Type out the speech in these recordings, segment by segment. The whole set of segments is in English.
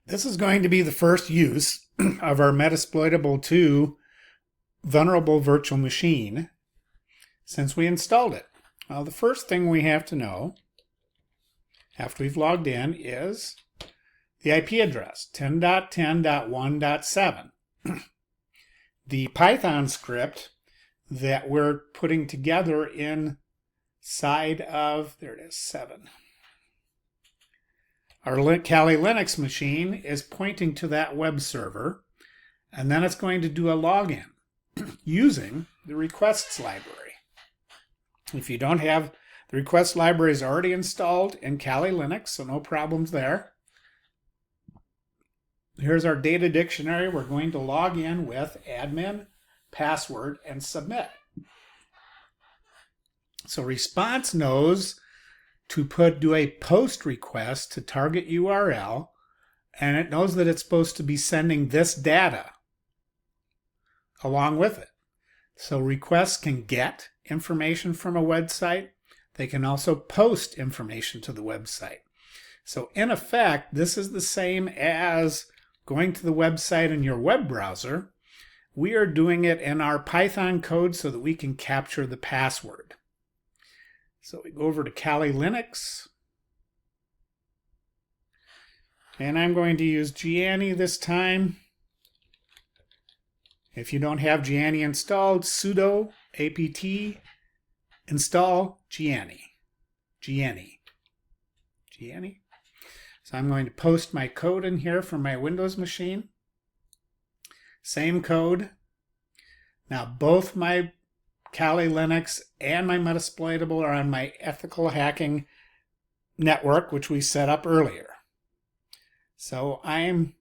This is going to be the first use of our Metasploitable 2 vulnerable virtual machine since we installed it. Well, the first thing we have to know after we've logged in is the IP address, 10.10.1.7. The Python script that we're putting together inside of, there it is, 7. Our Kali Linux machine is pointing to that web server, and then it's going to do a login using the requests library. If you don't have the request library is already installed in Kali Linux, so no problems there. Here's our data dictionary. We're going to log in with admin, password, and submit. So response knows to do a post request to target URL, and it knows that it's supposed to be sending this data along with it. So requests can get information from a website. They can also post information to the website. So in effect, this is the same as going to the website in your web browser. We are doing it in our Python code so that we can capture the password. So we go over to Kali Linux, and I'm going to use Gianni this time. If you don't have Gianni installed, sudo apt install Gianni. Gianni. So I'm going to post my code in here from my Windows machine. Same code. Now both my Kali Linux and my Metasploitable are on my ethical hacking network, which we set up earlier. So I'm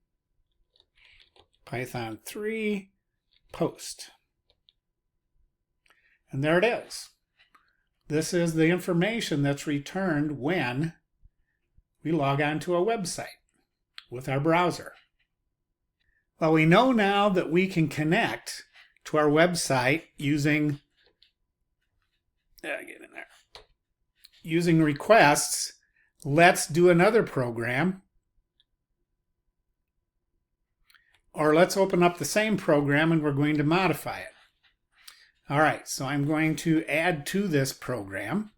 Python 3 post. And there it is. This is the information that's returned when we log on to a website with our browser. Well, we know now that we can connect to our website using using requests. Let's do another program, or let's open up the same program and we're going to modify it. All right, so I'm going to add to this program.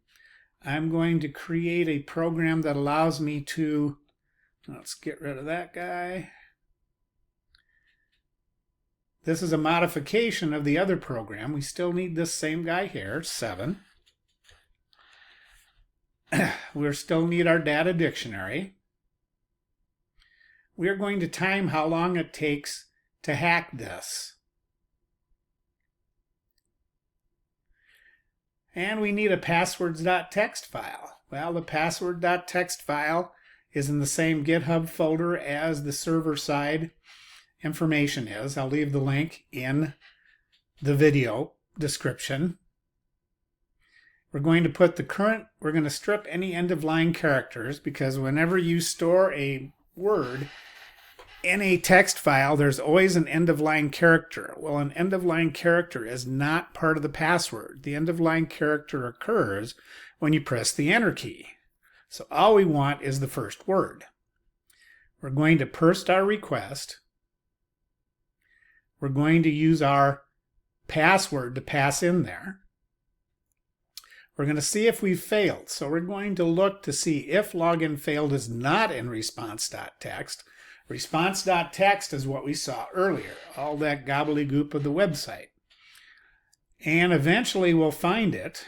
I'm going to create a program that allows me to, let's get rid of that guy. This is a modification of the other program. We still need this same guy here, 7. We still need our data dictionary. We are going to time how long it takes to hack this. And we need a passwords.txt file. Well, the password.txt file is in the same GitHub folder as the server-side information is. I'll leave the link in the video description. We're going to put we're going to strip any end-of-line characters, because whenever you store a word in a text file, there's always an end-of-line character. Well, an end-of-line character is not part of the password. The end-of-line character occurs when you press the enter key. So all we want is the first word. We're going to post our request. We're going to use our password to pass in there. We're going to see if we've failed. So we're going to look to see if login failed is not in response.txt. Response.txt is what we saw earlier, all that gobbledygook of the website. And eventually we'll find it,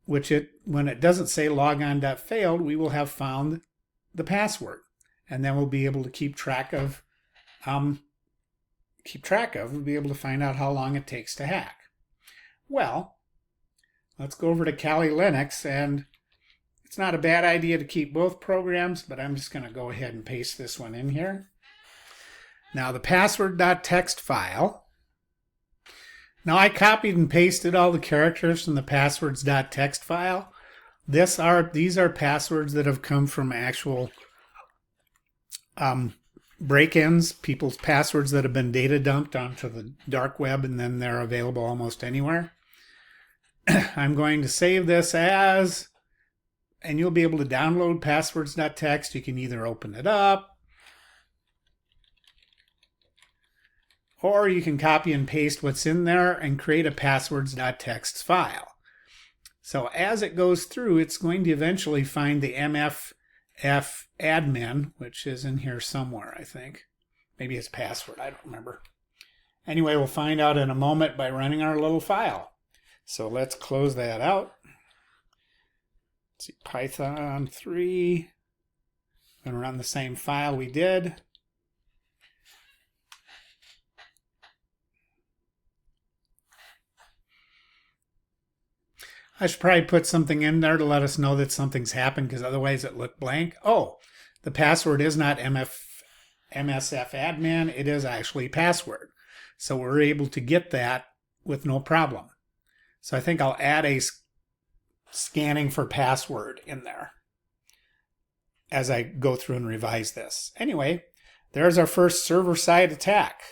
when it doesn't say logon.failed, we will have found the password. And then we'll be able to keep track of, we'll be able to find out how long it takes to hack. Well, let's go over to Kali Linux, and it's not a bad idea to keep both programs, but I'm just going to go ahead and paste this one in here. Now the password.txt file. Now I copied and pasted all the characters from the passwords.txt file. These are passwords that have come from actual break-ins, people's passwords that have been data dumped onto the dark web, and then they're available almost anywhere. I'm going to save this as and you'll be able to download passwords.txt. You can either open it up, or you can copy and paste what's in there and create a passwords.txt file. So as it goes through, it's going to eventually find the MFF admin, which is in here somewhere, I think. Maybe it's password, I don't remember. Anyway, we'll find out in a moment by running our little file. So let's close that out. Let's see, Python 3. I'm going to run the same file we did. I should probably put something in there to let us know that something's happened, because otherwise it looked blank. Oh, the password is not MSF admin, it is actually password. So we're able to get that with no problem. So I think I'll add a scanning for password in there as I go through and revise this. Anyway, there's our first server-side attack.